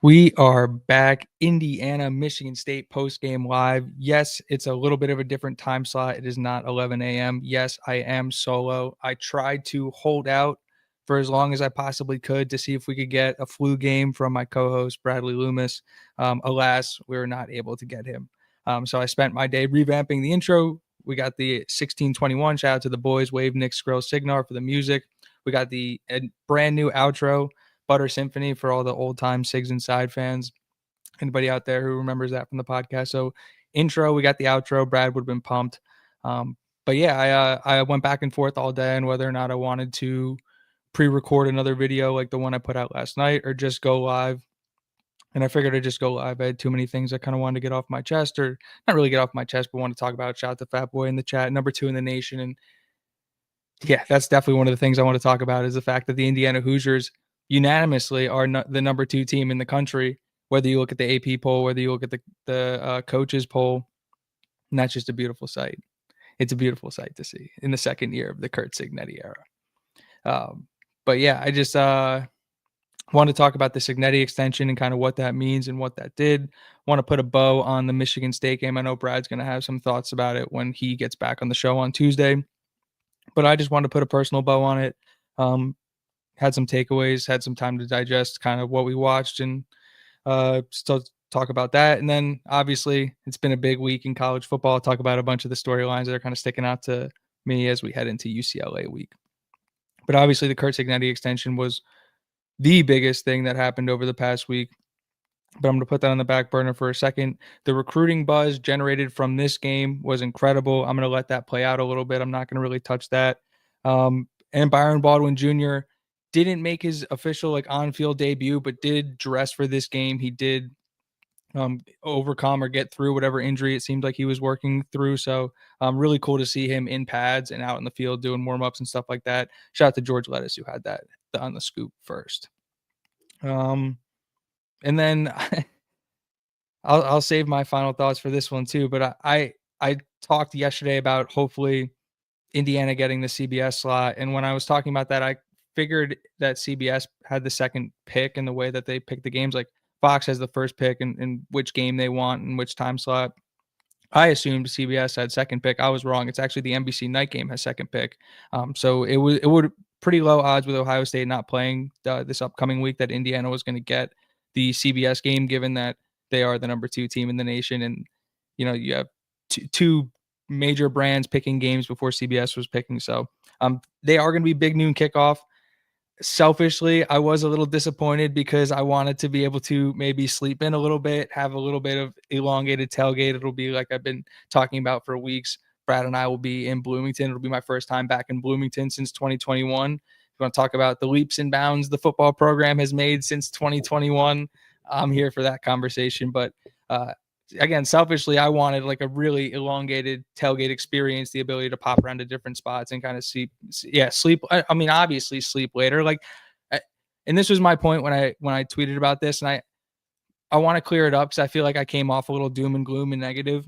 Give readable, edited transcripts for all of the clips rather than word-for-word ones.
We are back. Indiana, Michigan State postgame live. Yes, it's a little bit of a different time slot. It is not 11 a.m. Yes, I am solo. I tried to hold out for as long as I possibly could to see if we could get a flu game from my co-host Bradley Loomis. Alas, we were not able to get him. So I spent my day revamping the intro. We got the 1621. Shout out to the boys. Wave Nick Skrill Signar for the music. We got the brand new outro. Butter Symphony for all the old time Sigs Inside fans. Anybody out there who remembers that from the podcast? So intro, we got the outro. Brad would have been pumped. But yeah, I went back and forth all day on whether or not I wanted to pre-record another video like the one I put out last night or just go live. And I figured I'd just go live. I had too many things I kind of wanted to get off my chest, or not really get off my chest, but want to talk about. Shout out to Fat Boy in the chat, number 2 in the nation. And yeah, that's definitely one of the things I want to talk about is the fact that the Indiana Hoosiers unanimously are the number 2 team in the country, whether you look at the AP poll, whether you look at the coaches poll, and that's just a beautiful sight. It's a beautiful sight to see in the second year of the Kurt Signetti era. But yeah, I just want to talk about the Signetti extension and kind of what that means and what that did. Want to put a bow on the Michigan State game. I know Brad's going to have some thoughts about it when he gets back on the show on Tuesday, but I just wanted to put a personal bow on it. Had some takeaways, had some time to digest kind of what we watched, and still talk about that. And then obviously it's been a big week in college football. I'll talk about a bunch of the storylines that are kind of sticking out to me as we head into UCLA week. But obviously the Kurt Signetti extension was the biggest thing that happened over the past week. But I'm going to put that on the back burner for a second. The recruiting buzz generated from this game was incredible. I'm going to let that play out a little bit. I'm not going to really touch that. And Byron Baldwin Jr. didn't make his official on-field debut, but did dress for this game. He did overcome or get through whatever injury it seemed like he was working through. So really cool to see him in pads and out in the field doing warm-ups and stuff like that. Shout out to George Lettuce who had that on the scoop first. And then I'll save my final thoughts for this one too. But I talked yesterday about hopefully Indiana getting the CBS slot, and when I was talking about that, I figured that CBS had the second pick in the way that they pick the games. Like Fox has the first pick and which game they want and which time slot. I assumed CBS had second pick. I was wrong. It's actually the NBC night game has second pick. So it would pretty low odds with Ohio State not playing this upcoming week that Indiana was going to get the CBS game, given that they are the number 2 team in the nation. And, you have two major brands picking games before CBS was picking. So they are going to be big noon kickoff. Selfishly, I was a little disappointed because I wanted to be able to maybe sleep in a little bit, have a little bit of elongated tailgate. It'll be like I've been talking about for weeks. Brad and I will be in Bloomington. It'll be my first time back in Bloomington since 2021. If you want to talk about the leaps and bounds the football program has made since 2021, I'm here for that conversation. But again, selfishly, I wanted like a really elongated tailgate experience, the ability to pop around to different spots and kind of sleep. I mean, obviously sleep later. And this was my point when I tweeted about this, and I want to clear it up because I feel like I came off a little doom and gloom and negative.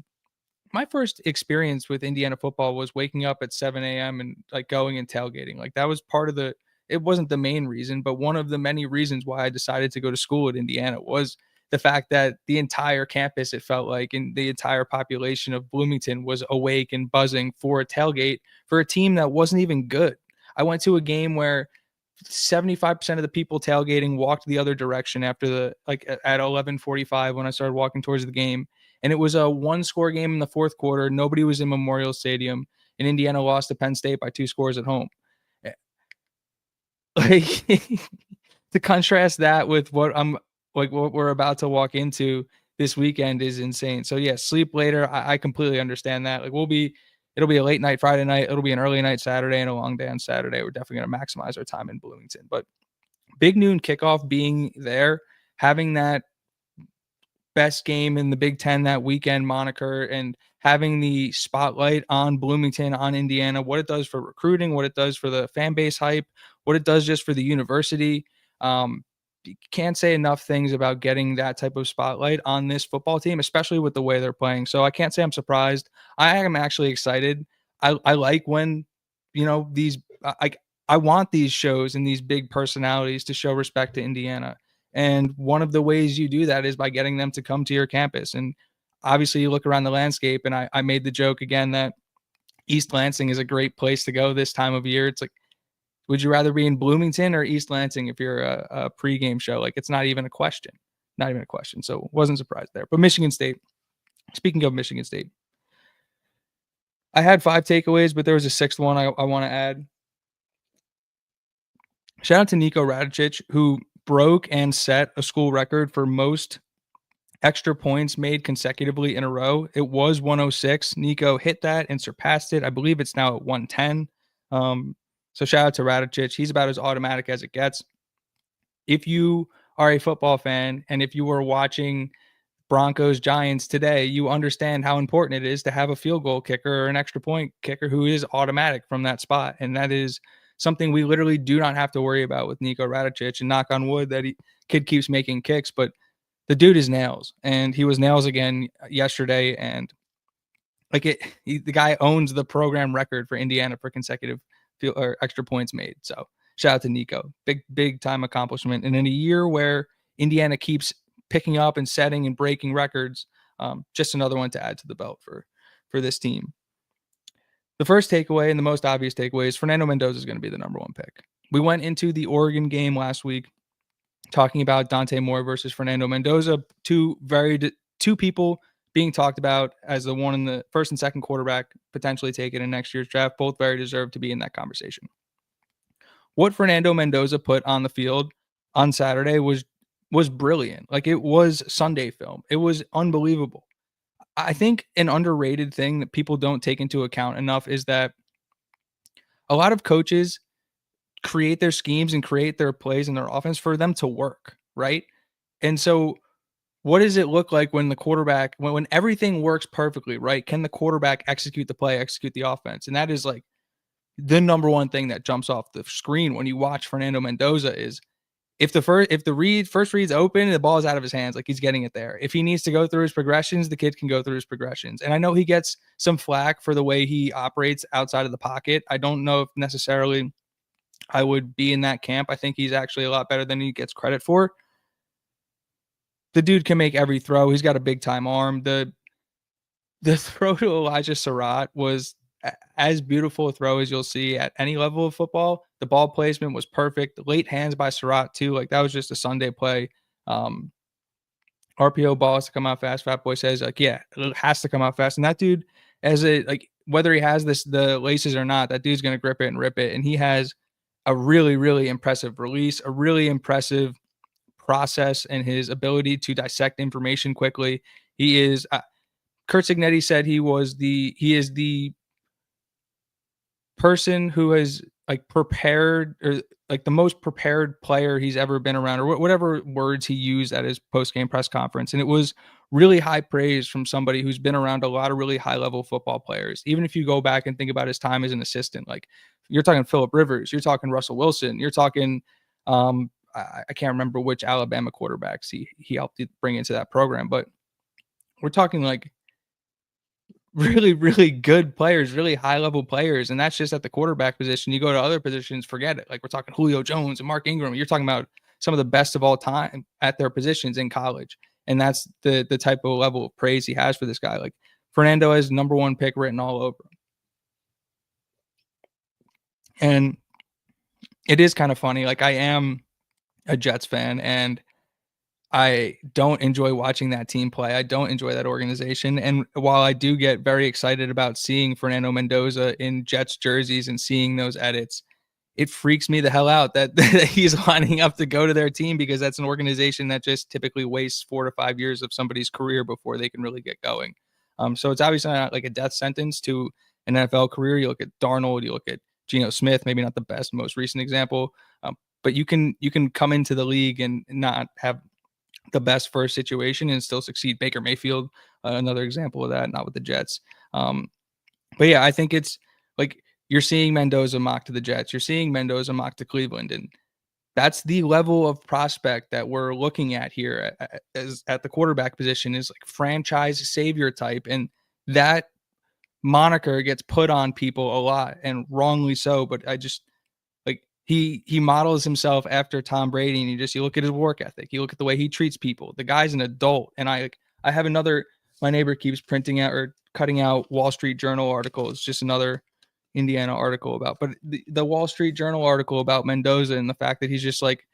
My first experience with Indiana football was waking up at 7 a.m. and like going and tailgating. Like that was part of it wasn't the main reason, but one of the many reasons why I decided to go to school at Indiana was the fact that the entire campus, it felt like, and the entire population of Bloomington was awake and buzzing for a tailgate for a team that wasn't even good. I went to a game where 75% of the people tailgating walked the other direction after at 11:45 when I started walking towards the game. And it was a 1-score game in the fourth quarter. Nobody was in Memorial Stadium, and Indiana lost to Penn State by 2 scores at home. Like to contrast that with what we're about to walk into this weekend is insane. So yeah, sleep later. I completely understand that. It'll be a late night Friday night. It'll be an early night Saturday and a long day on Saturday. We're definitely going to maximize our time in Bloomington, but big noon kickoff being there, having that best game in the Big Ten that weekend moniker and having the spotlight on Bloomington, on Indiana, what it does for recruiting, what it does for the fan base hype, what it does just for the university. You can't say enough things about getting that type of spotlight on this football team, especially with the way they're playing. So I can't say I'm surprised. I am actually excited. I like when, these, I want these shows and these big personalities to show respect to Indiana. And one of the ways you do that is by getting them to come to your campus. And obviously, you look around the landscape, and I made the joke again that East Lansing is a great place to go this time of year. It's like, would you rather be in Bloomington or East Lansing if you're a pregame show? Like, it's not even a question. Not even a question. So wasn't surprised there. But Michigan State, speaking of Michigan State, I had 5 takeaways, but there was a sixth one I want to add. Shout out to Nico Radicic, who broke and set a school record for most extra points made consecutively in a row. It was 106. Nico hit that and surpassed it. I believe it's now at 110. So shout out to Radicic. He's about as automatic as it gets. If you are a football fan and if you were watching Broncos Giants today, you understand how important it is to have a field goal kicker or an extra point kicker who is automatic from that spot. And that is something we literally do not have to worry about with Nico Radicic. And knock on wood that kid keeps making kicks, but the dude is nails, and he was nails again yesterday. And the guy owns the program record for Indiana for consecutive field or extra points made. So shout out to Nico, big time accomplishment. And in a year where Indiana keeps picking up and setting and breaking records, just another one to add to the belt for this team. The first takeaway and the most obvious takeaway is Fernando Mendoza is going to be the number one pick. We went into the Oregon game last week talking about Dante Moore versus Fernando Mendoza, two people being talked about as the one in the first and second quarterback potentially taken in next year's draft. Both very deserved to be in that conversation. What Fernando Mendoza put on the field on Saturday was brilliant. Like, it was Sunday film. It was unbelievable. I think an underrated thing that people don't take into account enough is that a lot of coaches create their schemes and create their plays and their offense for them to work, right? And so what does it look like when the quarterback, when everything works perfectly, right? Can the quarterback execute the play, execute the offense? And that is like the number one thing that jumps off the screen when you watch Fernando Mendoza is if the first read's open and the ball is out of his hands, like, he's getting it there. If he needs to go through his progressions, the kid can go through his progressions. And I know he gets some flack for the way he operates outside of the pocket. I don't know if necessarily I would be in that camp. I think he's actually a lot better than he gets credit for. The dude can make every throw. He's got a big time arm. The throw to Elijah Surratt was as beautiful a throw as you'll see at any level of football. The ball placement was perfect. Late hands by Surratt too. Like, that was just a Sunday play. RPO ball has to come out fast. Fat Boy says, like, yeah, it has to come out fast. And that dude, whether he has the laces or not, that dude's gonna grip it and rip it. And he has a really, really impressive release, a really impressive process, and his ability to dissect information quickly. He is Kurt Signetti said he is the person who has prepared, or the most prepared player he's ever been around, or whatever words he used at his post-game press conference. And it was really high praise from somebody who's been around a lot of really high-level football players. Even if you go back and think about his time as an assistant, like, you're talking Phillip Rivers, you're talking Russell Wilson, you're talking I can't remember which Alabama quarterbacks he helped bring into that program, but we're talking like really, really good players, really high level players. And that's just at the quarterback position. You go to other positions, forget it. Like, we're talking Julio Jones and Mark Ingram. You're talking about some of the best of all time at their positions in college. And that's the type of level of praise he has for this guy. Like, Fernando has number one pick written all over him. And it is kind of funny. Like, I am a Jets fan, and I don't enjoy watching that team play. I don't enjoy that organization. And while I do get very excited about seeing Fernando Mendoza in Jets jerseys and seeing those edits, it freaks me the hell out that he's lining up to go to their team, because that's an organization that just typically wastes 4 to 5 years of somebody's career before they can really get going. So it's obviously not like a death sentence to an NFL career. You look at Darnold, you look at Geno Smith, maybe not the best, most recent example, but you can come into the league and not have the best first situation and still succeed. Baker Mayfield, another example of that, not with the Jets. But yeah, I think it's like you're seeing Mendoza mock to the Jets. You're seeing Mendoza mock to Cleveland. And that's the level of prospect that we're looking at here at the quarterback position, is like franchise savior type. And that moniker gets put on people a lot, and wrongly so. But he models himself after Tom Brady, and you look at his work ethic, you look at the way he treats people. The guy's an adult, and I have another. My neighbor keeps printing out or cutting out Wall Street Journal articles. Just another Indiana article about, but the Wall Street Journal article about Mendoza and the fact that he's just like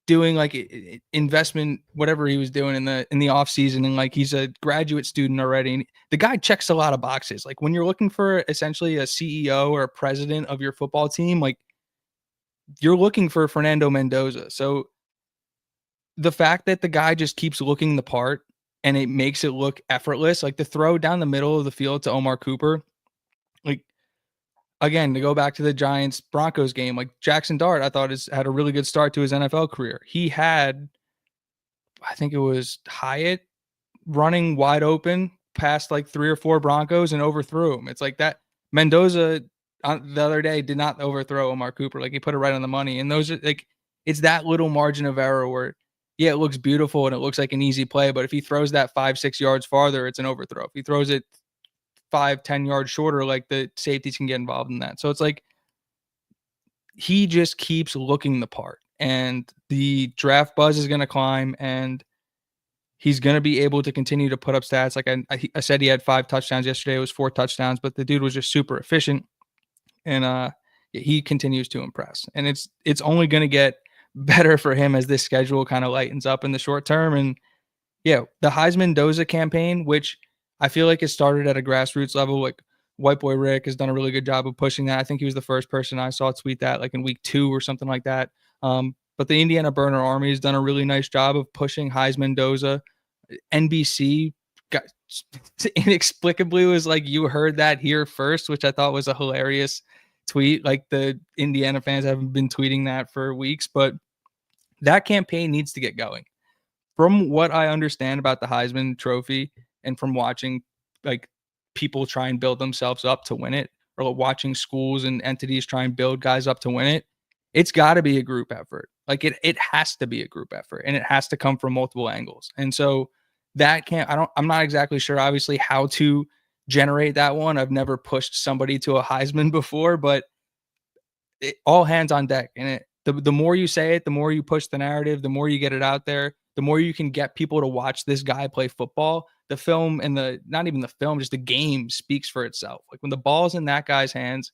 doing like investment, whatever he was doing in the off season, and like he's a graduate student already. And the guy checks a lot of boxes. Like when you're looking for essentially a CEO or a president of your football team, like you're looking for Fernando Mendoza. So the fact that the guy just keeps looking the part and it makes it look effortless, like the throw down the middle of the field to Omar Cooper, like again, to go back to the Giants Broncos game, like Jackson Dart, I thought had a really good start to his NFL career. He had, I think it was Hyatt running wide open past like 3 or 4 Broncos and overthrew him. It's like that. Mendoza the other day did not overthrow Omar Cooper. Like he put it right on the money. And those are like, it's that little margin of error where, yeah, it looks beautiful and it looks like an easy play, but if he throws that 5-6 yards farther, it's an overthrow. If he throws it 5-10 yards shorter, like the safeties can get involved in that. So it's like he just keeps looking the part, and the draft buzz is going to climb, and he's going to be able to continue to put up stats. Like I said, he had 5 touchdowns yesterday. It was 4 touchdowns, but the dude was just super efficient, and he continues to impress. And it's only going to get better for him as this schedule kind of lightens up in the short term. And yeah, the Heisman Mendoza campaign, which I feel like it started at a grassroots level. Like White Boy Rick has done a really good job of pushing that. I think he was the first person I saw tweet that like in week 2 or something like that. But the Indiana Burner Army has done a really nice job of pushing Heisman Mendoza. NBC got inexplicably was like, you heard that here first, which I thought was a hilarious tweet. Like the Indiana fans haven't been tweeting that for weeks, but that campaign needs to get going. From what I understand about the Heisman Trophy and from watching like people try and build themselves up to win it, or watching schools and entities try and build guys up to win it, it's got to be a group effort. Like it has to be a group effort, and it has to come from multiple angles. And so that I'm not exactly sure obviously how to generate that one. I've never pushed somebody to a Heisman before, but all hands on deck. And the more you say it, the more you push the narrative, the more you get it out there, the more you can get people to watch this guy play football. The film and not even the film, just the game speaks for itself. Like when the ball's in that guy's hands,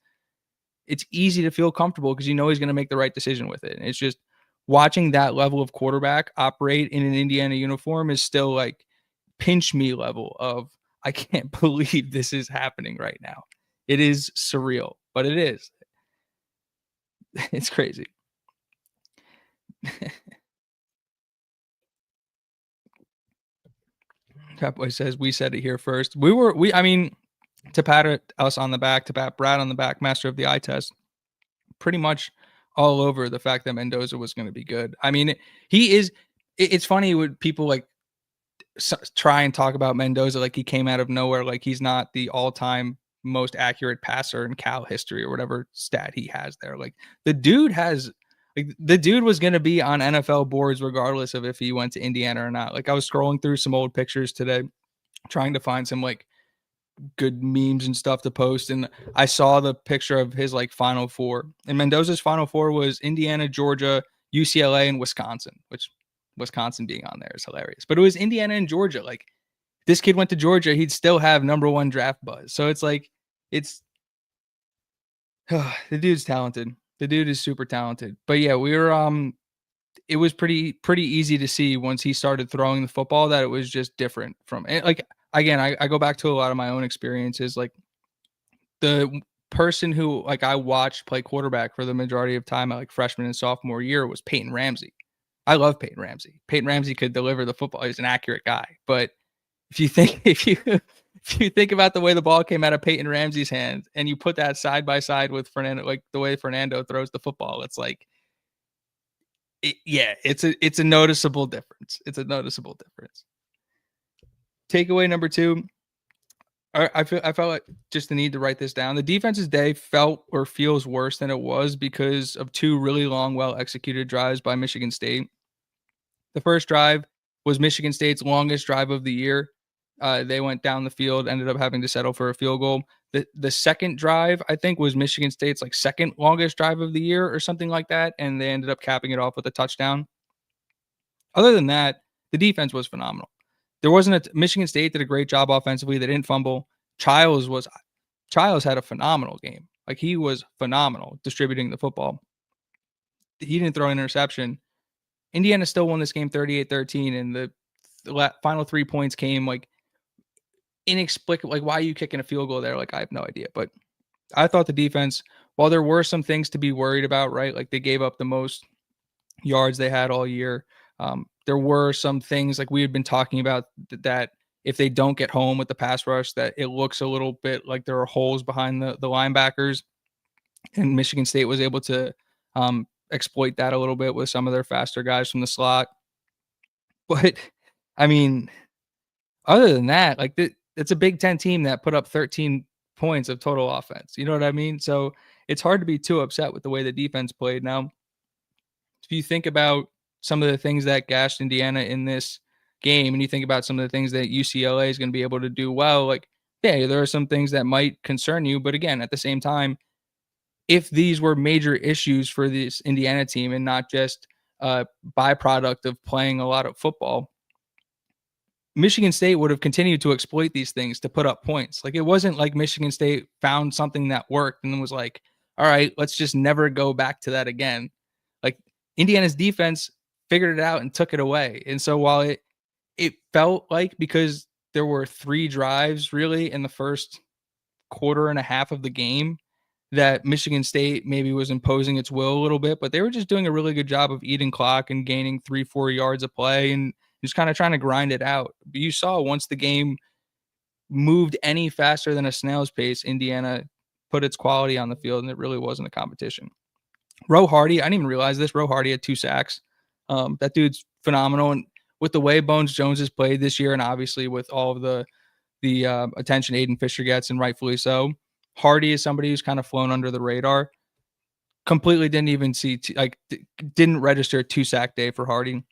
it's easy to feel comfortable because you know he's going to make the right decision with it. And it's just watching that level of quarterback operate in an Indiana uniform is still like pinch me level of, I can't believe this is happening right now. It is surreal, but it is. It's crazy. Catboy says we said it here first. I mean, to pat us on the back, to pat Brad on the back, master of the eye test, pretty much all over the fact that Mendoza was going to be good. I mean, he is. It's funny when people like try and talk about Mendoza like he came out of nowhere, like he's not the all-time most accurate passer in Cal history or whatever stat he has there. Like the dude was going to be on NFL boards regardless of if he went to Indiana or not. Like I was scrolling through some old pictures today, trying to find some like good memes and stuff to post, and I saw the picture of his like Final Four, and Mendoza's Final Four was Indiana, Georgia, UCLA, and Wisconsin, which Wisconsin being on there is hilarious. But it was Indiana and Georgia. Like this kid went to Georgia, he'd still have #1 draft buzz. So it's like the dude's talented. The dude is super talented. But yeah, we were it was pretty easy to see once he started throwing the football that it was just different from it. Like again, I go back to a lot of my own experiences. Like the person who like I watched play quarterback for the majority of time at like freshman and sophomore year was Peyton Ramsey. I love Peyton Ramsey. Peyton Ramsey could deliver the football. He's an accurate guy. But if you think about the way the ball came out of Peyton Ramsey's hands and you put that side by side with Fernando, like the way Fernando throws the football, it's like, it's a noticeable difference. It's a noticeable difference. Takeaway number 2. I felt like just the need to write this down. The defense's day felt or feels worse than it was because of 2 really long, well executed drives by Michigan State. The first drive was Michigan State's longest drive of the year. They went down the field, ended up having to settle for a field goal. The second drive, I think, was Michigan State's like second longest drive of the year or something like that, and they ended up capping it off with a touchdown. Other than that, the defense was phenomenal. There wasn't a Michigan State did a great job offensively. They didn't fumble. Childs had a phenomenal game. Like he was phenomenal distributing the football. He didn't throw an interception. Indiana still won this game 38-13, and the final 3 points came like inexplicable. Like, why are you kicking a field goal there? Like, I have no idea. But I thought the defense, while there were some things to be worried about, right? Like they gave up the most yards they had all year. There were some things like we had been talking about that if they don't get home with the pass rush, that it looks a little bit like there are holes behind the linebackers. And Michigan State was able to exploit that a little bit with some of their faster guys from the slot. But I mean, other than that, like it's a Big Ten team that put up 13 points of total offense. You know what I mean? So it's hard to be too upset with the way the defense played. Now, if you think about some of the things that gashed Indiana in this game, and you think about some of the things that UCLA is going to be able to do well, like, yeah, there are some things that might concern you. But again, at the same time, if these were major issues for this Indiana team and not just a byproduct of playing a lot of football, Michigan State would have continued to exploit these things to put up points. Like it wasn't like Michigan State found something that worked and then was like, all right, let's just never go back to that again. Like Indiana's defense figured it out and took it away. And so while it felt like, because there were 3 drives really in the first quarter and a half of the game, that Michigan State maybe was imposing its will a little bit, but they were just doing a really good job of eating clock and gaining 3-4 yards of play and just kind of trying to grind it out. But you saw once the game moved any faster than a snail's pace, Indiana put its quality on the field, and it really wasn't a competition. Roe Hardy, I didn't even realize this. Roe Hardy had 2 sacks. That dude's phenomenal. And with the way Bones Jones has played this year, and obviously with all of the attention Aiden Fisher gets, and rightfully so, Hardy is somebody who's kind of flown under the radar. Completely didn't even see, didn't register a 2-sack day for Hardy.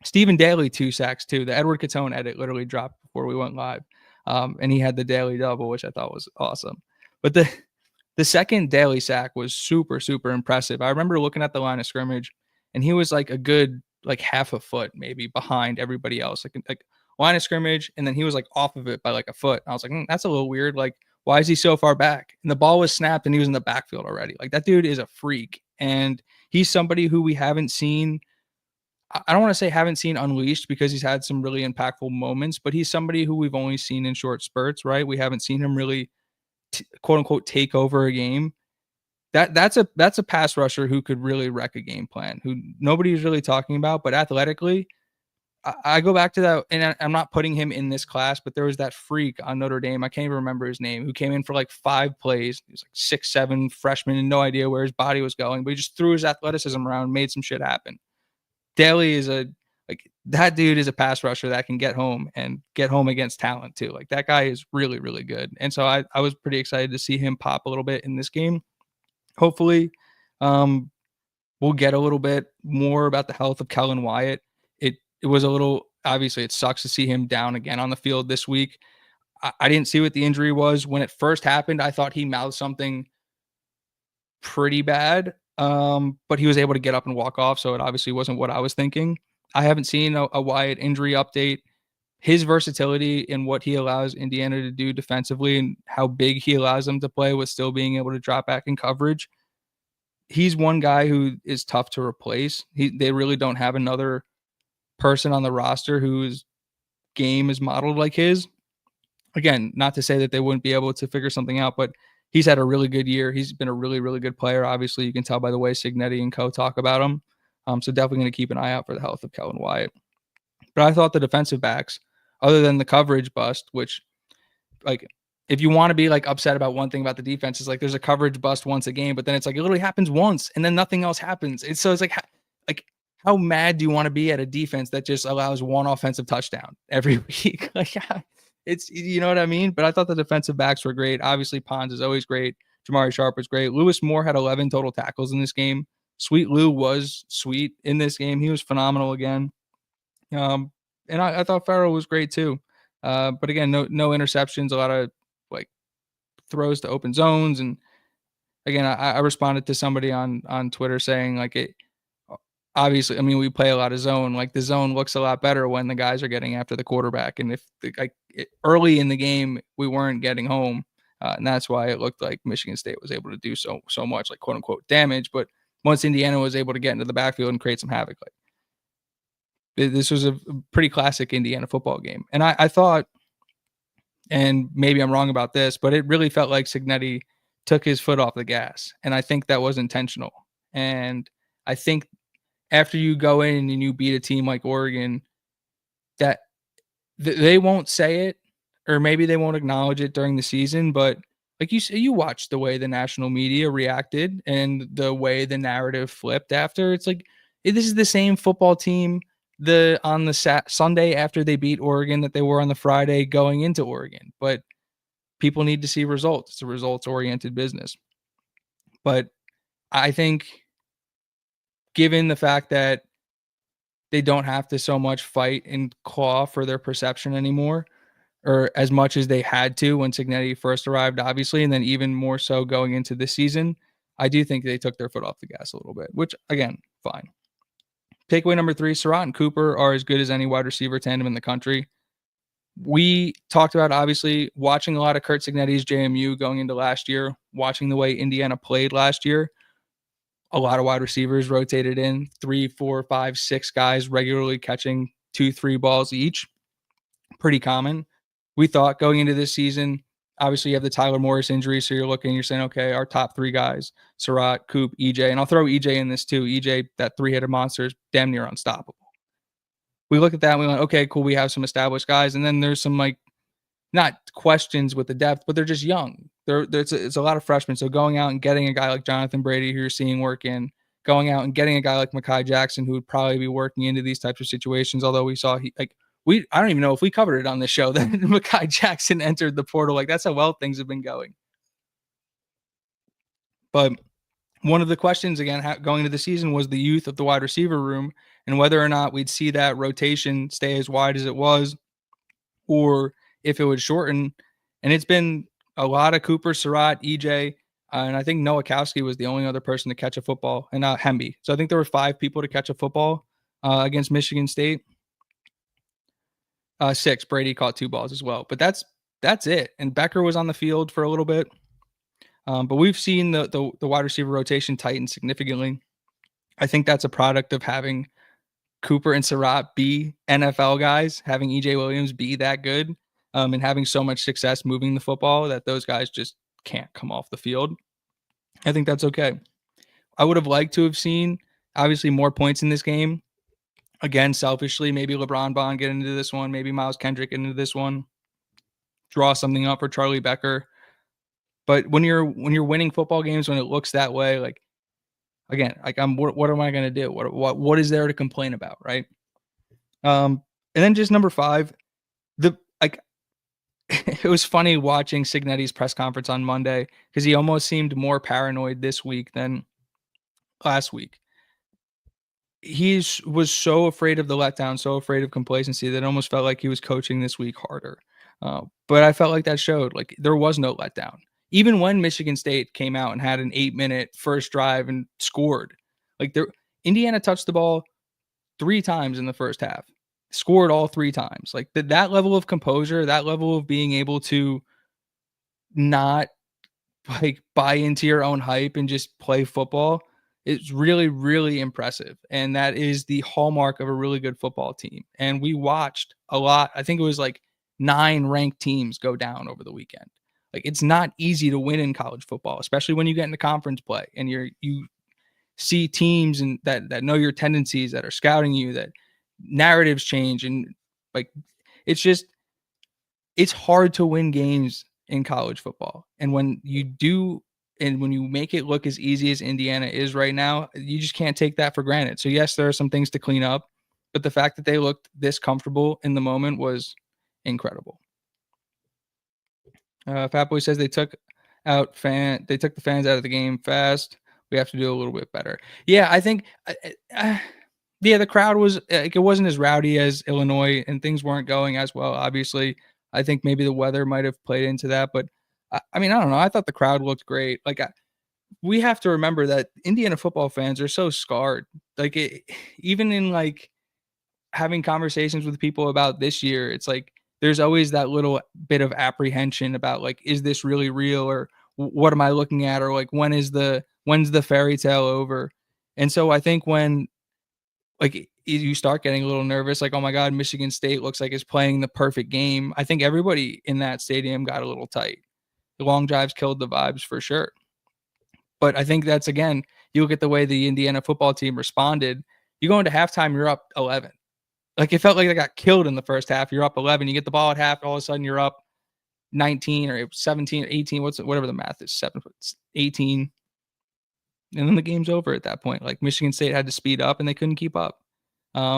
Stephen Daly, 2 sacks too. The Edward Catone edit literally dropped before we went live. And he had the Daly double, which I thought was awesome. But the second Daly sack was super, super impressive. I remember looking at the line of scrimmage, and he was like a good, like half a foot maybe behind everybody else. Like line of scrimmage, and then he was like off of it by like a foot. I was like, that's a little weird. Like, why is he so far back? And the ball was snapped and he was in the backfield already. Like that dude is a freak. And he's somebody who we haven't seen. I don't want to say haven't seen unleashed, because he's had some really impactful moments, but he's somebody who we've only seen in short spurts, right? We haven't seen him really quote unquote take over a game. That's a pass rusher who could really wreck a game plan, who nobody's really talking about, but athletically, I go back to that, and I'm not putting him in this class, but there was that freak on Notre Dame. I can't even remember his name, who came in for like 5 plays. He was like 6'7" freshman and no idea where his body was going, but he just threw his athleticism around, made some shit happen. Daly is that dude is a pass rusher that can get home and get home against talent too. Like that guy is really, really good. And so I was pretty excited to see him pop a little bit in this game. Hopefully, we'll get a little bit more about the health of Kellen Wyatt. It was a little, obviously it sucks to see him down again on the field this week. I didn't see what the injury was. When it first happened, I thought he mouthed something pretty bad, but he was able to get up and walk off, so it obviously wasn't what I was thinking. I haven't seen a Wyatt injury update. His versatility in what he allows Indiana to do defensively and how big he allows them to play with still being able to drop back in coverage. He's one guy who is tough to replace. They really don't have another person on the roster whose game is modeled like his. Again, not to say that they wouldn't be able to figure something out, but he's had a really good year. He's been a really, really good player. Obviously, you can tell by the way Signetti and co talk about him. So definitely going to keep an eye out for the health of Kellen Wyatt. But I thought the defensive backs, other than the coverage bust, which, like, if you want to be like upset about one thing about the defense, is like there's a coverage bust once a game, but then it's like it literally happens once and then nothing else happens. So it's like how mad do you want to be at a defense that just allows one offensive touchdown every week? Like, it's, you know what I mean? But I thought the defensive backs were great. Obviously, Pons is always great. Jamari Sharp was great. Lewis Moore had 11 total tackles in this game. Sweet Lou was sweet in this game. He was phenomenal again. And I thought Farrell was great too. But again, no interceptions, a lot of like throws to open zones. And again, I responded to somebody on Twitter saying like it obviously, I mean, we play a lot of zone. Like the zone looks a lot better when the guys are getting after the quarterback. And if early in the game we weren't getting home, and that's why it looked like Michigan State was able to do so much, like quote unquote damage. But once Indiana was able to get into the backfield and create some havoc, like this was a pretty classic Indiana football game. And I thought, and maybe I'm wrong about this, but it really felt like Cignetti took his foot off the gas, and I think that was intentional. And I think after you go in and you beat a team like Oregon, that they won't say it, or maybe they won't acknowledge it during the season, but like you watched the way the national media reacted and the way the narrative flipped after. It's like this is the same football team on the Sunday after they beat Oregon that they were on the Friday going into Oregon. But people need to see results. It's a results oriented business. But I think given the fact that they don't have to so much fight and claw for their perception anymore, or as much as they had to when Cignetti first arrived, obviously, and then even more so going into this season, I do think they took their foot off the gas a little bit, which again, fine. Takeaway number 3, Surratt and Cooper are as good as any wide receiver tandem in the country. We talked about, obviously, watching a lot of Curt Cignetti's JMU going into last year, watching the way Indiana played last year. A lot of wide receivers rotated in, 3, 4, 5, 6 guys regularly catching 2, 3 balls each. Pretty common. We thought going into this season, obviously you have the Tyler Morris injury, so you're saying, okay, our top 3 guys, Surratt, Coop, EJ, and I'll throw EJ in this too. EJ, that 3-headed monster, is damn near unstoppable. We look at that and we went, okay, cool, we have some established guys, and then there's some like not questions with the depth, but they're just young. It's a lot of freshmen. So going out and getting a guy like Jonathan Brady, who you're seeing work in, going out and getting a guy like Mekhi Jackson, who would probably be working into these types of situations. Although we saw I don't even know if we covered it on this show that Mekhi Jackson entered the portal. Like that's how well things have been going. But one of the questions again going into the season was the youth of the wide receiver room and whether or not we'd see that rotation stay as wide as it was, or if it would shorten. And it's been a lot of Cooper, Surratt, EJ, and I think Nowakowski was the only other person to catch a football, and Hemby. So I think there were 5 people to catch a football against Michigan State. 6. Brady caught 2 balls as well, but that's it. And Becker was on the field for a little bit, but we've seen the wide receiver rotation tighten significantly. I think that's a product of having Cooper and Surratt be NFL guys, having EJ Williams be that good, and having so much success moving the football that those guys just can't come off the field. I think that's okay. I would have liked to have seen, obviously, more points in this game. Again, selfishly, maybe LeBron Bond get into this one, maybe Miles Kendrick get into this one, draw something up for Charlie Becker. But when you're winning football games, when it looks that way, like again, like what am I going to do? What is there to complain about, right? And then just number 5, it was funny watching Cignetti's press conference on Monday because he almost seemed more paranoid this week than last week. He was so afraid of the letdown, so afraid of complacency that it almost felt like he was coaching this week harder. But I felt like that showed like there was no letdown. Even when Michigan State came out and had an 8-minute first drive and scored, like Indiana touched the ball 3 times in the first half, scored all 3 times. Like that level of composure, that level of being able to not like buy into your own hype and just play football, it's really, really impressive. And that is the hallmark of a really good football team. And we watched a lot. I think it was like 9 ranked teams go down over the weekend. Like it's not easy to win in college football, especially when you get into conference play and you see teams and that know your tendencies, that are scouting you, that narratives change. And like, it's hard to win games in college football. And when you do, and when you make it look as easy as Indiana is right now, you just can't take that for granted. So yes, there are some things to clean up, but the fact that they looked this comfortable in the moment was incredible. Fatboy says they took the fans out of the game fast. We have to do a little bit better. Yeah, I think, the crowd was like, it wasn't as rowdy as Illinois, and things weren't going as well. Obviously, I think maybe the weather might have played into that, but I mean, I don't know. I thought the crowd looked great. Like, we have to remember that Indiana football fans are so scarred. Like, even in like having conversations with people about this year, it's like there's always that little bit of apprehension about like, is this really real, or what am I looking at, or like when's the fairy tale over? And so I think when like you start getting a little nervous, like, oh my God, Michigan State looks like it's playing the perfect game. I think everybody in that stadium got a little tight. The long drives killed the vibes for sure. But I think that's, again, you look at the way the Indiana football team responded. You go into halftime, you're up 11. Like, it felt like they got killed in the first half. You're up 11. You get the ball at half, all of a sudden you're up 19 or 17 or 18. Whatever the math is, 18. And then the game's over at that point. Like, Michigan State had to speed up and they couldn't keep up. But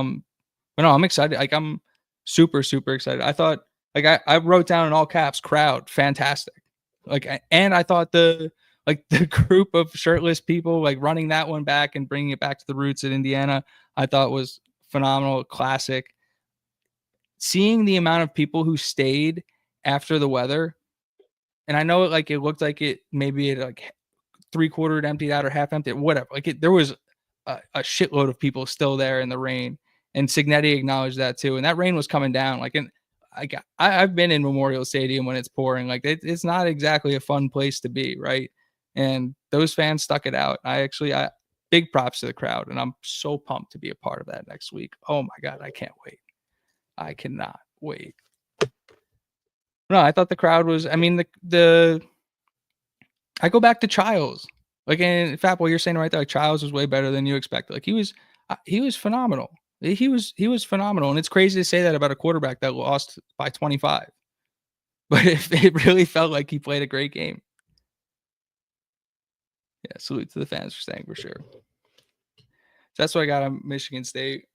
no, I'm excited. Like, I'm super, super excited. I thought, like, I wrote down in all caps, crowd, fantastic. Like, and I thought the group of shirtless people, like, running that one back and bringing it back to the roots at Indiana, I thought was phenomenal, classic. Seeing the amount of people who stayed after the weather, and I know it looked like it maybe it like three-quartered emptied out or half empty, whatever. Like, there was a shitload of people still there in the rain, and Signetti acknowledged that too. And that rain was coming down. Like, and I've been in Memorial Stadium when it's pouring. Like, it's not exactly a fun place to be, right? And those fans stuck it out. I big props to the crowd, and I'm so pumped to be a part of that next week. Oh my God, I can't wait. I cannot wait. No, I thought the crowd was. I mean, I go back to Childs. Like, in fact, what you're saying right there, like, Childs was way better than you expected. Like, he was phenomenal. He was phenomenal, and it's crazy to say that about a quarterback that lost by 25. But it really felt like he played a great game. Yeah, salute to the fans for staying for sure. So that's what I got on Michigan State.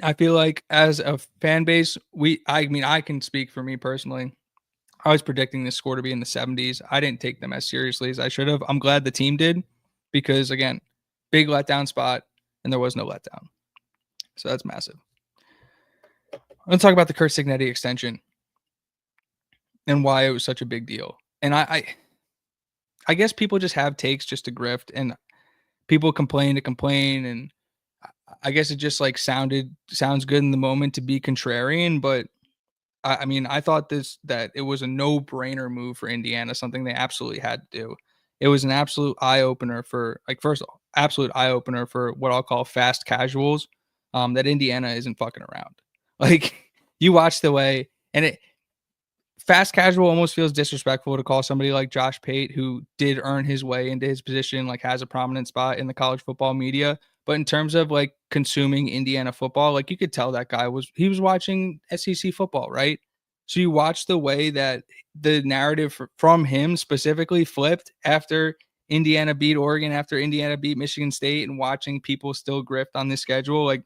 I feel like as a fan base, I mean, I can speak for me personally. I was predicting this score to be in the 70s. I didn't take them as seriously as I should have. I'm glad the team did because, again, big letdown spot, and there was no letdown. So that's massive. I'm going to talk about the Kurt Signetti extension and why it was such a big deal. And I guess people just have takes just to grift, and people complain to complain, and I guess it just like sounds good in the moment to be contrarian, but I mean, I thought that it was a no-brainer move for Indiana, something they absolutely had to do. It was an absolute eye-opener for, like, first of all, absolute eye-opener for what I'll call fast casuals, that Indiana isn't fucking around. Like, you watch the way, and fast casual almost feels disrespectful to call somebody like Josh Pate, who did earn his way into his position, like, has a prominent spot in the college football media. But in terms of like consuming Indiana football, like, you could tell that guy was watching SEC football, right? So you watch the way that the narrative from him specifically flipped after Indiana beat Oregon, after Indiana beat Michigan State, and watching people still grift on this schedule. Like,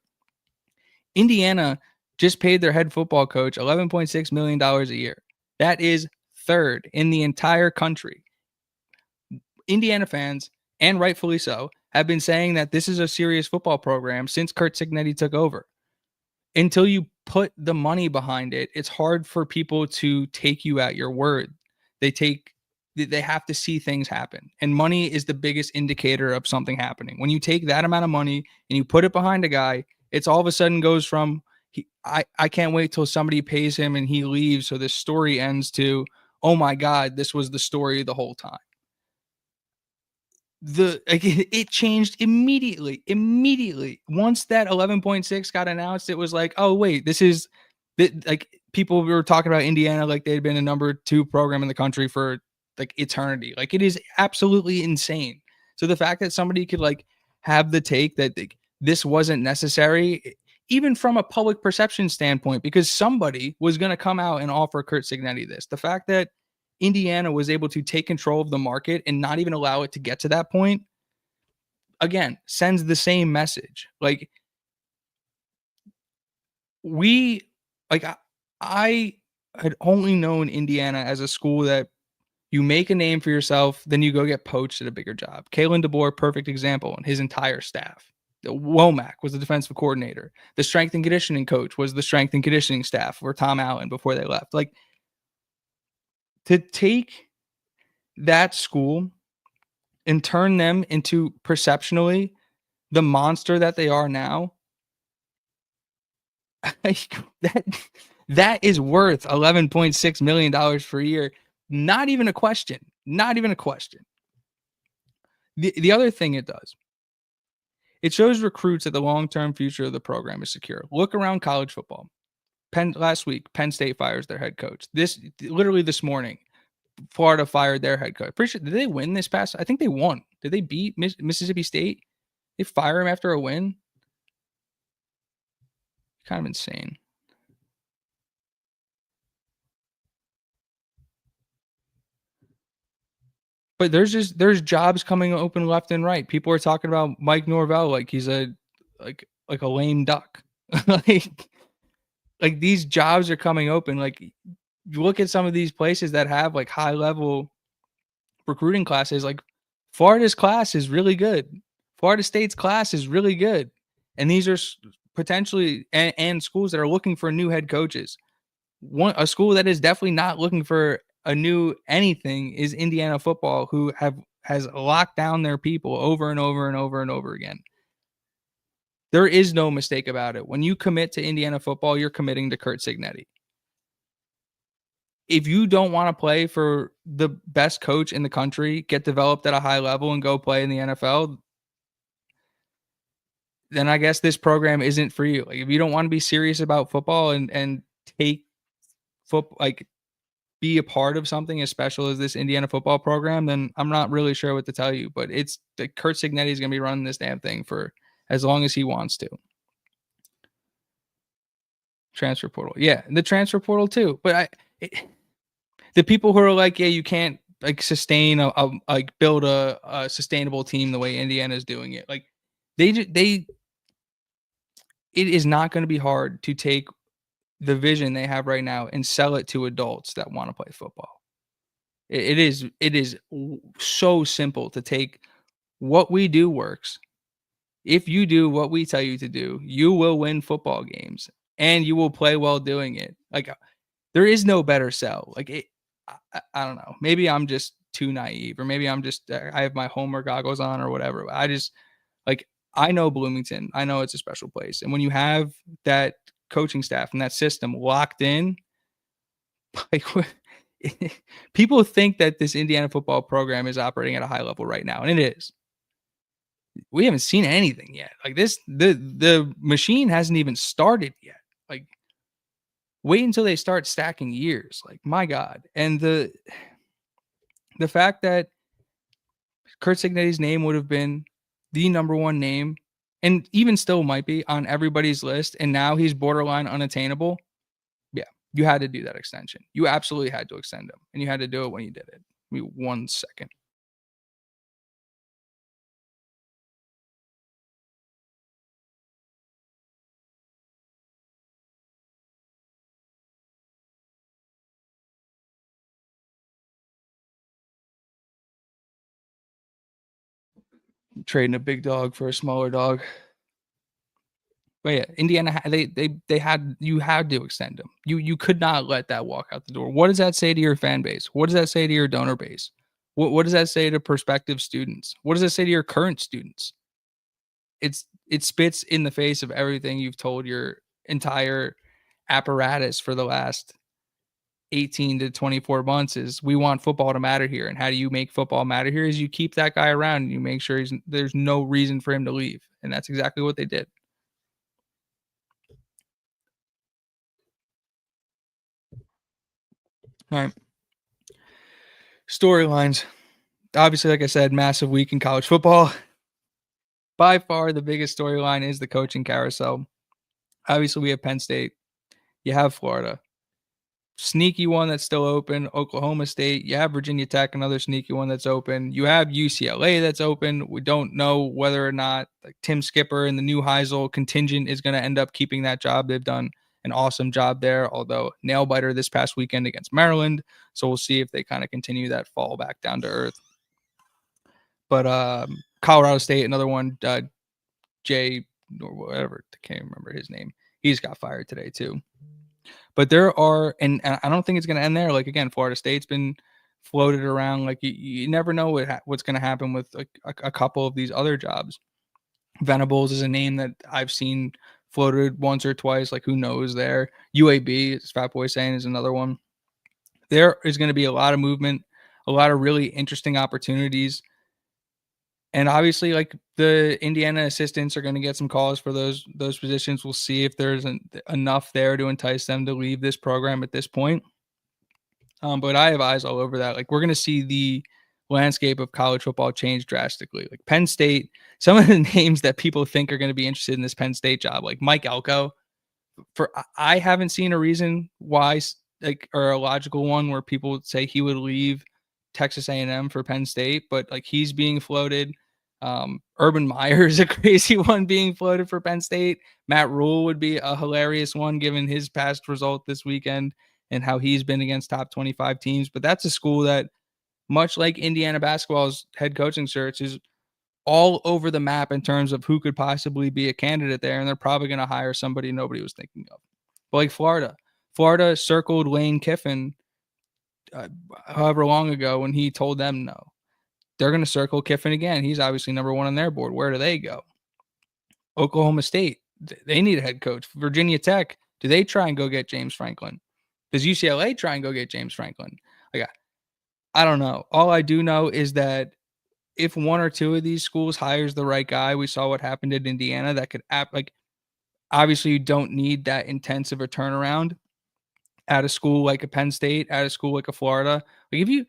Indiana just paid their head football coach $11.6 million a year. That is third in the entire country. Indiana fans, and rightfully so, have been saying that this is a serious football program since Kurt Signetti took over. Until you put the money behind it, it's hard for people to take you at your word. They have to see things happen. And money is the biggest indicator of something happening. When you take that amount of money and you put it behind a guy, it's all of a sudden goes from, I can't wait till somebody pays him and he leaves so this story ends, to, oh my God, this was the story the whole time. It changed immediately. Once that 11.6 got announced, it was like, oh wait, this is like, people were talking about Indiana like they'd been a number 2 program in the country for like eternity. Like, it is absolutely insane. So the fact that somebody could like have the take that this wasn't necessary, even from a public perception standpoint, because somebody was going to come out and offer Kurt Signetti this. The fact that Indiana was able to take control of the market and not even allow it to get to that point, again, sends the same message. Like, I had only known Indiana as a school that you make a name for yourself, then you go get poached at a bigger job. Kalen DeBoer, perfect example, and his entire staff. Womack was the defensive coordinator. The strength and conditioning coach was the strength and conditioning staff for Tom Allen before they left. Like, To take that school and turn them into perceptionally the monster that they are now, that that is worth $11.6 million per year. Not even a question. Not even a question. The other thing it does, it shows recruits that the long term future of the program is secure. Look around college football. Last week, Penn State fires their head coach. This literally this morning, Florida fired their head coach. Pretty sure, did they win this past? I think they won. Did they beat Mississippi State? They fire him after a win. Kind of insane. But there's jobs coming open left and right. People are talking about Mike Norvell like he's a like a lame duck. like like these jobs are coming open. Like you look at some of these places that have like high level recruiting classes. Like Florida's class is really good. Florida State's class is really good, and these are potentially and schools that are looking for new head coaches. A school that is definitely not looking for a new anything is Indiana football, who has locked down their people over and over and over and over again. There is no mistake about it. When you commit to Indiana football, you're committing to Curt Cignetti. If you don't want to play for the best coach in the country, get developed at a high level and go play in the NFL, then I guess this program isn't for you. Like if you don't want to be serious about football and take football, like be a part of something as special as this Indiana football program, then I'm not really sure what to tell you. But it's Curt Cignetti is going to be running this damn thing for as long as he wants to. Transfer portal, yeah, the transfer portal too. But the people who are like, yeah, you can't like sustain like build a sustainable team the way Indiana is doing it. Like they, it is not going to be hard to take the vision they have right now and sell it to adults that want to play football. It is so simple to take what we do works. If you do what we tell you to do, you will win football games and you will play well doing it. Like there is no better sell. Like I don't know. Maybe I'm just too naive, or maybe I'm just I have my Homer goggles on or whatever. I just like I know Bloomington. I know it's a special place, and when you have that coaching staff and that system locked in, like people think that this Indiana football program is operating at a high level right now, and it is. We haven't seen anything yet. Like this, the machine hasn't even started yet. Like wait until they start stacking years. Like my God, and the fact that Curt Cignetti's name would have been the number one name, and even still might be on everybody's list, and now he's borderline unattainable. Yeah, you had to do that extension. You absolutely had to extend him, and you had to do it when you did it. Give me 1 second. Trading a big dog for a smaller dog. But yeah, Indiana they had you had to extend him. You could not let that walk out the door. What does that say to your fan base? What does that say to your donor base? What does that say to prospective students? What does that say to your current students? It spits in the face of everything you've told your entire apparatus for the last 18 to 24 months is we want football to matter here. And how do you make football matter here is you keep that guy around and you make sure there's no reason for him to leave. And that's exactly what they did. All right. Storylines. Obviously, like I said, massive week in college football. By far, the biggest storyline is the coaching carousel. Obviously, we have Penn State. You have Florida. Sneaky one that's still open. Oklahoma State. You have Virginia Tech, another sneaky one that's open. You have UCLA that's open. We don't know whether or not like Tim Skipper and the new Heisel contingent is going to end up keeping that job. They've done an awesome job there, although nail biter this past weekend against Maryland. So we'll see if they kind of continue that fall back down to earth. But Colorado State, another one, Jay or whatever, I can't remember his name. He just got fired today too. But there are, and I don't think it's going to end there. Like again, Florida State's been floated around. Like you never know what's going to happen with like a couple of these other jobs. Venables is a name that I've seen floated once or twice. Like who knows there? UAB, as Fat Boy saying, is another one. There is going to be a lot of movement, a lot of really interesting opportunities. And obviously, like the Indiana assistants are going to get some calls for those positions. We'll see if there's enough there to entice them to leave this program at this point. But I have eyes all over that. Like we're going to see the landscape of college football change drastically. Like Penn State, some of the names that people think are going to be interested in this Penn State job, like Mike Elko. For I haven't seen a reason why, like, or a logical one where people would say he would leave Texas A&M for Penn State, but like he's being floated. Urban Meyer is a crazy one being floated for Penn State. Matt Rule would be a hilarious one given his past result this weekend and how he's been against top 25 teams. But that's a school that, much like Indiana basketball's head coaching search, is all over the map in terms of who could possibly be a candidate there. And they're probably going to hire somebody nobody was thinking of. But like Florida circled Lane Kiffin however long ago when he told them no. They're going to circle Kiffin again. He's obviously number one on their board. Where do they go? Oklahoma State, they need a head coach. Virginia Tech, do they try and go get James Franklin? Does UCLA try and go get James Franklin? Like, I don't know. All I do know is that if one or two of these schools hires the right guy, we saw what happened at Indiana. That could like obviously you don't need that intense of a turnaround at a school like a Penn State, at a school like a Florida. Like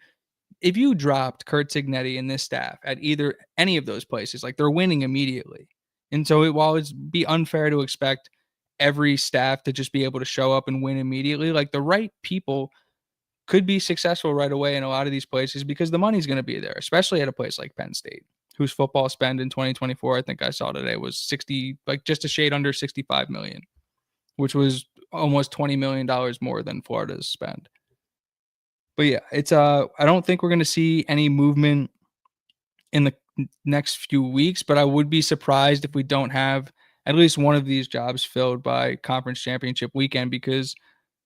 if you dropped Kurt Signetti and this staff at either any of those places, like they're winning immediately. And so while it's be unfair to expect every staff to just be able to show up and win immediately, like the right people could be successful right away in a lot of these places because the money's going to be there, especially at a place like Penn State, whose football spend in 2024, I think I saw today, was 60, like just a shade under 65 million, which was almost $20 million more than Florida's spend. But yeah, it's I don't think we're going to see any movement in the next few weeks, but I would be surprised if we don't have at least one of these jobs filled by conference championship weekend because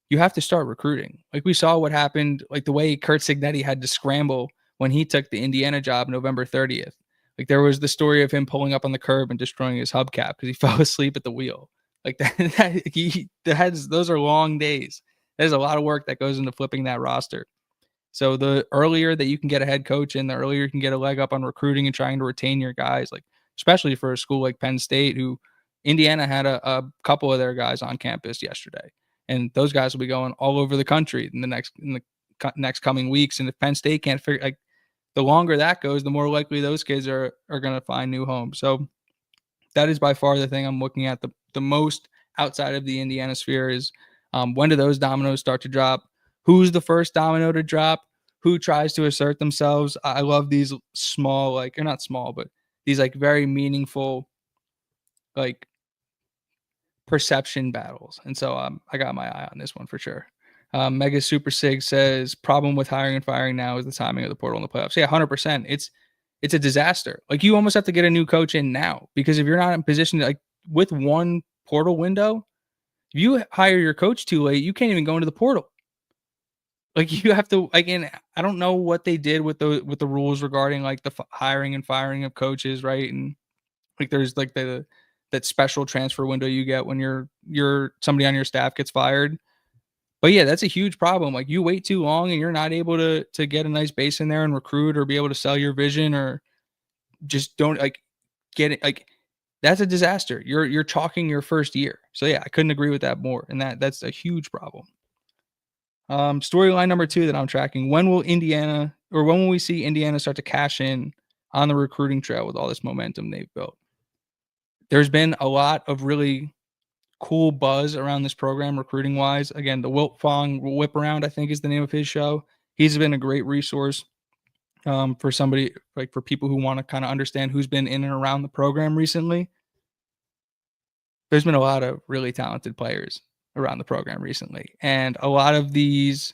you have to start recruiting. Like we saw what happened, like the way Kurt Signetti had to scramble when he took the Indiana job November 30th. Like there was the story of him pulling up on the curb and destroying his hubcap because he fell asleep at the wheel. Like those are long days. There's a lot of work that goes into flipping that roster. So the earlier that you can get a head coach in, the earlier you can get a leg up on recruiting and trying to retain your guys, like especially for a school like Penn State, who Indiana had a couple of their guys on campus yesterday. And those guys will be going all over the country in the next coming weeks. And if Penn State can't figure, like the longer that goes, the more likely those kids are going to find new homes. So that is by far the thing I'm looking at the most outside of the Indiana sphere is when do those dominoes start to drop? Who's the first domino to drop? Who tries to assert themselves? I love these small, like, or not small, but these like very meaningful, like perception battles. And so I got my eye on this one for sure. Mega Super Sig says problem with hiring and firing now is the timing of the portal in the playoffs. Yeah, 100%. It's a disaster. Like you almost have to get a new coach in now because if you're not in position to, like with one portal window, if you hire your coach too late, you can't even go into the portal. Like you have to, again, I don't know what they did with the rules regarding like the hiring and firing of coaches, right? And like there's like that special transfer window you get when you're somebody on your staff gets fired. But yeah, that's a huge problem. Like you wait too long and you're not able to get a nice base in there and recruit or be able to sell your vision or just don't like get it. Like that's a disaster. You're chalking your first year. So yeah, I couldn't agree with that more. And that's a huge problem. Storyline number 2 that I'm tracking. When will we see Indiana start to cash in on the recruiting trail with all this momentum they've built? There's been a lot of really cool buzz around this program recruiting wise. Again, the Wilt Fong Whip Around, I think is the name of his show. He's been a great resource for somebody, like for people who want to kind of understand who's been in and around the program recently. There's been a lot of really talented players around the program recently. And a lot of these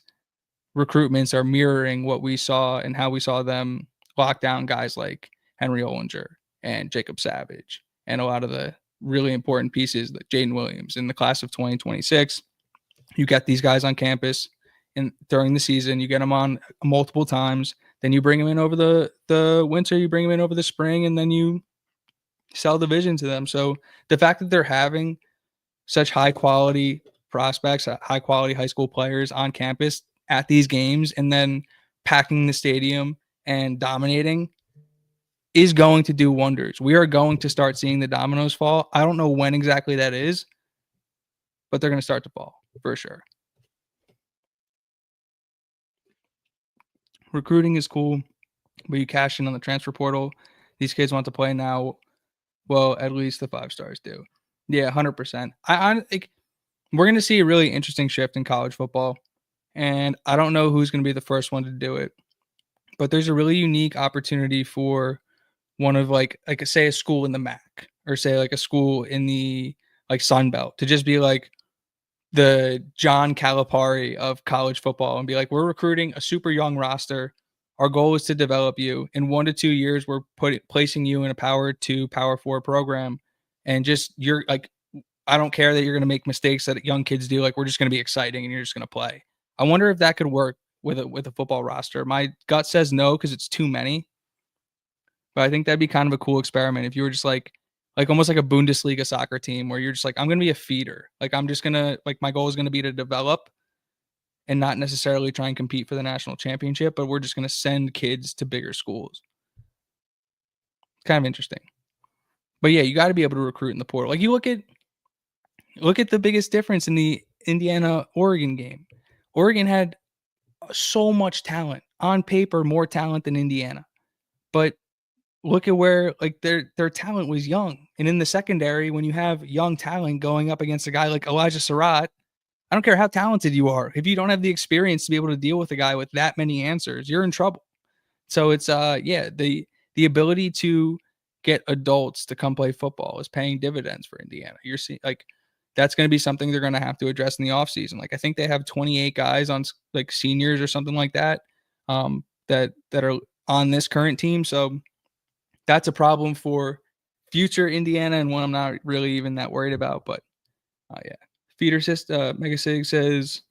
recruitments are mirroring what we saw and how we saw them lock down guys like Henry Ollinger and Jacob Savage and a lot of the really important pieces like Jaden Williams in the class of 2026 You get these guys on campus and during the season, you get them on multiple times. Then you bring them in over the winter, you bring them in over the spring, and then you sell the vision to them. So the fact that they're having such high quality prospects, high quality high school players on campus at these games, and then packing the stadium and dominating is going to do wonders. We are going to start seeing the dominoes fall. I don't know when exactly that is, but they're going to start to fall for sure. Recruiting is cool, but you cash in on the transfer portal. These kids want to play now. Well, at least the 5 stars do. Yeah, 100%. I think we're going to see a really interesting shift in college football, and I don't know who's going to be the first one to do it, but there's a really unique opportunity for one of like say a school in the MAC or say like a school in the like Sun Belt to just be like the John Calipari of college football and be like, we're recruiting a super young roster. Our goal is to develop you. In 1 to 2 years, we're placing you in a power 2, power 4 program. And just you're like, I don't care that you're going to make mistakes that young kids do. Like, we're just going to be exciting and you're just going to play. I wonder if that could work with a football roster. My gut says no because it's too many. But I think that'd be kind of a cool experiment if you were just like almost like a Bundesliga soccer team where you're just like, I'm going to be a feeder. Like, I'm just going to, like, my goal is going to be to develop and not necessarily try and compete for the national championship, but we're just going to send kids to bigger schools. Kind of interesting. But yeah, you got to be able to recruit in the portal. Like, you look at the biggest difference in the Indiana-Oregon game. Oregon had so much talent. On paper, more talent than Indiana. But look at where like their talent was young. And in the secondary, when you have young talent going up against a guy like Elijah Surratt, I don't care how talented you are. If you don't have the experience to be able to deal with a guy with that many answers, you're in trouble. So it's the ability to get adults to come play football is paying dividends for Indiana. You're seeing like that's going to be something they're going to have to address in the offseason. Like I think they have 28 guys on like seniors or something like that that are on this current team. So that's a problem for future Indiana and one I'm not really even that worried about. But yeah, feeder system. Mega Sig says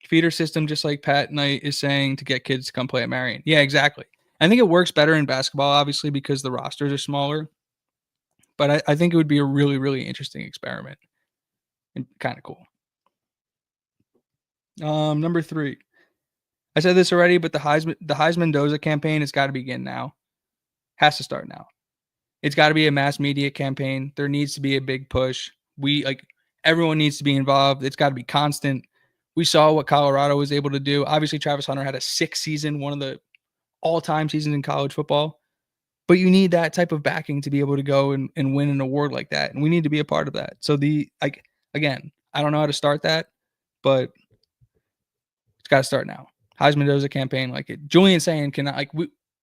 feeder system, just like Pat Knight is saying, to get kids to come play at Marion. Yeah, exactly. I think it works better in basketball, obviously, because the rosters are smaller. But I think it would be a really, really interesting experiment and kind of cool. Number 3. I said this already, but the Heisman Mendoza campaign has got to begin now. Has to start now. It's got to be a mass media campaign. There needs to be a big push. Everyone needs to be involved. It's got to be constant. We saw what Colorado was able to do. Obviously, Travis Hunter had a 6 season, one of the all-time seasons in college football. But you need that type of backing to be able to go and win an award like that. And we need to be a part of that. So again, I don't know how to start that, but it's got to start now. Heisman Mendoza campaign, like it. Julian Sayin cannot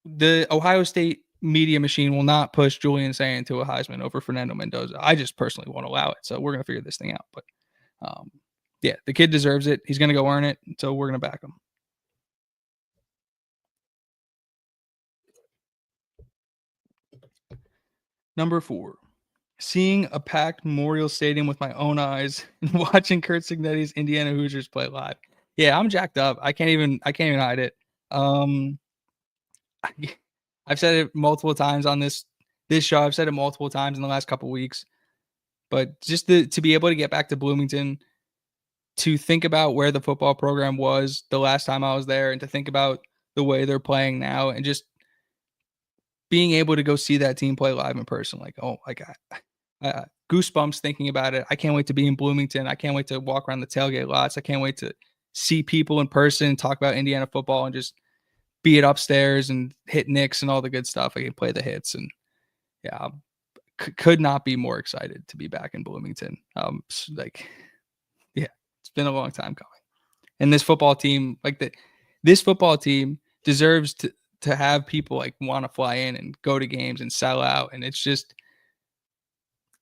the Ohio State media machine will not push Julian Sayin to a Heisman over Fernando Mendoza. I just personally won't allow it. So we're going to figure this thing out. But yeah, the kid deserves it. He's going to go earn it. So we're going to back him. Number 4, seeing a packed Memorial Stadium with my own eyes and watching Kurt Signetti's Indiana Hoosiers play live. Yeah, I'm jacked up. I can't even hide it. I've said it multiple times on this show. I've said it multiple times in the last couple weeks. But just to be able to get back to Bloomington, to think about where the football program was the last time I was there, and to think about the way they're playing now, and just being able to go see that team play live in person, like, oh my God, goosebumps thinking about it. I can't wait to be in Bloomington. I can't wait to walk around the tailgate lots. I can't wait to see people in person, talk about Indiana football, and just be it upstairs and hit Knicks and all the good stuff. I can play the hits, and yeah, could not be more excited to be back in Bloomington. Yeah, it's been a long time coming. And this football team, this football team deserves to have people like want to fly in and go to games and sell out. And it's just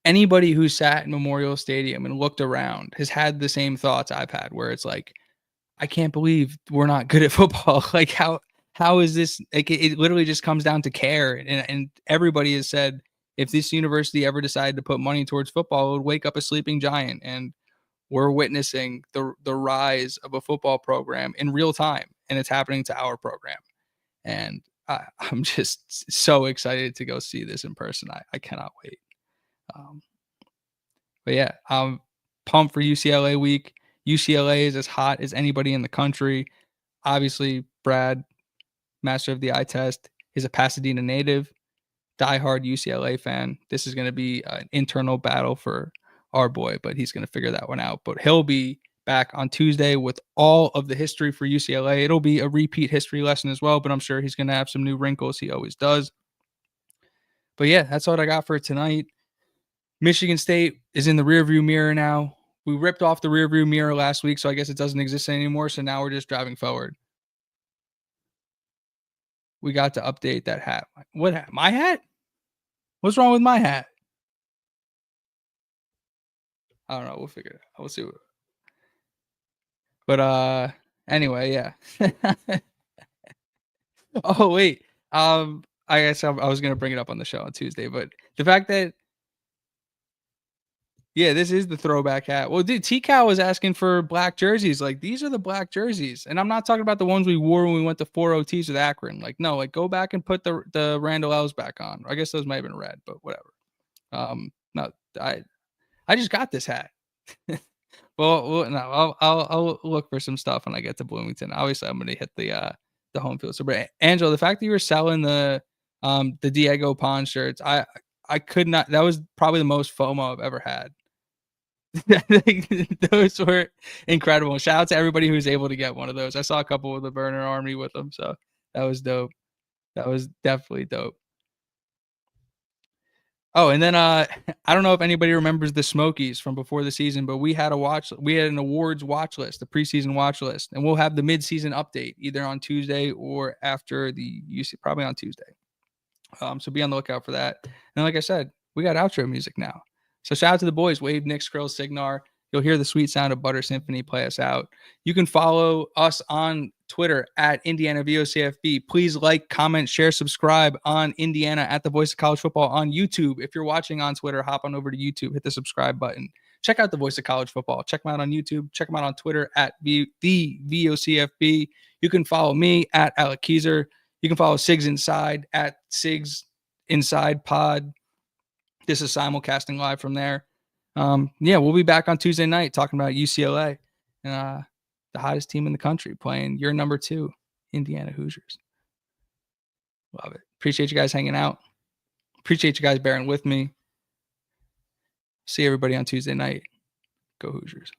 anybody who sat in Memorial Stadium and looked around has had the same thoughts I've had, where it's like, I can't believe we're not good at football. Like how is this? Like it literally just comes down to care. And everybody has said, if this university ever decided to put money towards football, it would wake up a sleeping giant. And we're witnessing the rise of a football program in real time, and it's happening to our program. And I'm just so excited to go see this in person. I cannot wait. Um, but yeah, I'm pumped for UCLA week. UCLA is as hot as anybody in the country. Obviously, Brad, master of the eye test, is a Pasadena native, diehard UCLA fan. This is going to be an internal battle for our boy, but he's going to figure that one out. But he'll be back on Tuesday with all of the history for UCLA. It'll be a repeat history lesson as well, but I'm sure he's going to have some new wrinkles. He always does. But yeah, that's all I got for tonight. Michigan State is in the rearview mirror now. We ripped off the rearview mirror last week, so I guess it doesn't exist anymore. So now we're just driving forward. We got to update that hat. What hat? My hat? What's wrong with my hat? I don't know. We'll figure it out. We'll see. But anyway, yeah. Oh wait. I guess I was gonna bring it up on the show on Tuesday, but the fact that yeah, this is the throwback hat. Well, dude, T-Cow was asking for black jerseys. Like, these are the black jerseys. And I'm not talking about the ones we wore when we went to 4 OTs with Akron. Like, no, like go back and put the Randall L's back on. I guess those might have been red, but whatever. No, I just got this hat. Well, no, I'll look for some stuff when I get to Bloomington. Obviously, I'm gonna hit the home field. So, but Angelo, the fact that you were selling the Diego Pon shirts, I could not. That was probably the most FOMO I've ever had. Those were incredible. Shout out to everybody who was able to get one of those. I saw a couple with the Burner Army with them, so that was dope. That was definitely dope. Oh, and then I don't know if anybody remembers the Smokies from before the season, but we had an awards watch list, a preseason watch list, and we'll have the midseason update either on Tuesday or after the UC, probably on Tuesday. So be on the lookout for that. And like I said, we got outro music now. So shout out to the boys, Wave, Nick, Skrill, Signar. You'll hear the sweet sound of Butter Symphony play us out. You can follow us on Twitter at Indiana VOCFB. Please like, comment, share, subscribe on Indiana at the Voice of College Football on YouTube. If you're watching on Twitter, hop on over to YouTube, hit the subscribe button. Check out the Voice of College Football. Check them out on YouTube. Check them out on Twitter at the VOCFB. You can follow me at Alec Keyser. You can follow Sigs Inside at Sigs Inside Pod. This is simulcasting live from there. Yeah, we'll be back on Tuesday night talking about UCLA and the hottest team in the country playing your number 2, Indiana Hoosiers. Love it. Appreciate you guys hanging out. Appreciate you guys bearing with me. See everybody on Tuesday night. Go Hoosiers.